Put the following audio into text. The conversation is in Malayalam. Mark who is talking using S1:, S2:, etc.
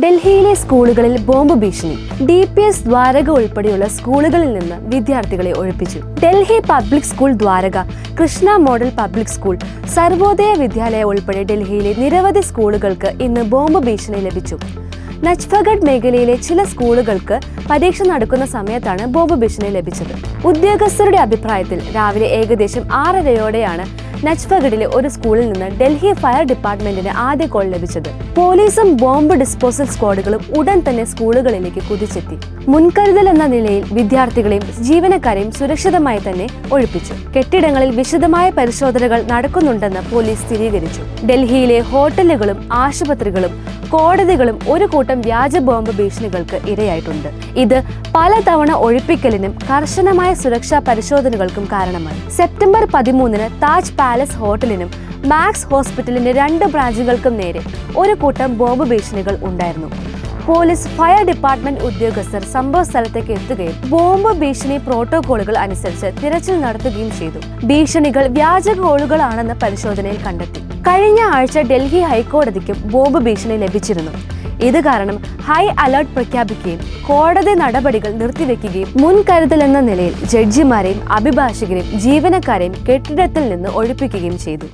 S1: ഡൽഹിയിലെ സ്കൂളുകളിൽ ബോംബ് ഭീഷണി. DPS ദ്വാരക ഉൾപ്പെടെയുള്ള സ്കൂളുകളിൽ നിന്ന് വിദ്യാർത്ഥികളെ ഒഴിപ്പിച്ചു. Delhi public school Dwarka, Krishna model public school, Sarvodaya Vidyalaya ഉൾപ്പെടെ ഡൽഹിയിലെ നിരവധി സ്കൂളുകൾക്ക് ഇന്ന് ബോംബ് ഭീഷണി ലഭിച്ചു. നജ്ഫഗഡ് മേഖലയിലെ ചില സ്കൂളുകൾക്ക് പരീക്ഷ നടക്കുന്ന സമയത്താണ് ബോംബ് ഭീഷണി ലഭിച്ചത്. ഉദ്യോഗസ്ഥരുടെ അഭിപ്രായത്തിൽ രാവിലെ ഏകദേശം 6:30യോടെയാണ് നജ്ഫഗഡിലെ ഒരു സ്കൂളിൽ നിന്ന് ഡൽഹി ഫയർ ഡിപ്പാർട്ട്മെന്റിന് ആദ്യ കോൾ ലഭിച്ചത്. പോലീസും ബോംബ് ഡിസ്പോസൽ സ്ക്വാഡുകളും ഉടൻ തന്നെ സ്കൂളുകളിലേക്ക് കുതിച്ചെത്തി. മുൻകരുതൽ എന്ന നിലയിൽ വിദ്യാർത്ഥികളെയും ജീവനക്കാരെയും സുരക്ഷിതമായി തന്നെ ഒഴിപ്പിച്ചു. കെട്ടിടങ്ങളിൽ വിശദമായ പരിശോധനകൾ നടക്കുന്നുണ്ടെന്ന് പോലീസ് സ്ഥിരീകരിച്ചു. ഡൽഹിയിലെ ഹോട്ടലുകളും ആശുപത്രികളും കോടതികളും ഒരു കൂട്ടം വ്യാജ ബോംബ് ഭീഷണികൾക്ക് ഇരയായിട്ടുണ്ട്. ഇത് പലതവണ ഒഴിപ്പിക്കലിനും കർശനമായ സുരക്ഷാ പരിശോധനകൾക്കും കാരണമായി. സെപ്റ്റംബർ 13-ന് താജ് പാലസ് ഹോട്ടലിനും മാക്സ് ഹോസ്പിറ്റലിന്റെ 2 ബ്രാഞ്ചുകൾക്കും നേരെ ഒരു കൂട്ടം ബോംബ് ഭീഷണികൾ ഉണ്ടായിരുന്നു. പോലീസ്, ഫയർ ഡിപ്പാർട്ട്മെന്റ് ഉദ്യോഗസ്ഥർ സംഭവ സ്ഥലത്തേക്ക് എത്തുകയും ബോംബ് ഭീഷണി പ്രോട്ടോകോളുകൾ അനുസരിച്ച് തിരച്ചിൽ നടത്തുകയും ചെയ്തു. ഭീഷണികൾ വ്യാജ കോളുകളാണെന്ന് പരിശോധനയിൽ കണ്ടെത്തി. കഴിഞ്ഞ ആഴ്ച ഡൽഹി ഹൈക്കോടതിക്കും ബോംബ് ഭീഷണി ലഭിച്ചിരുന്നു. ഇത് കാരണം ഹൈ അലർട്ട് പ്രഖ്യാപിക്കുകയും കോടതി നടപടികൾ നിർത്തിവെക്കുകയും മുൻകരുതൽ എന്ന നിലയിൽ ജഡ്ജിമാരെയും അഭിഭാഷകരെയും ജീവനക്കാരെയും കെട്ടിടത്തിൽ നിന്ന് ഒഴിപ്പിക്കുകയും ചെയ്തു.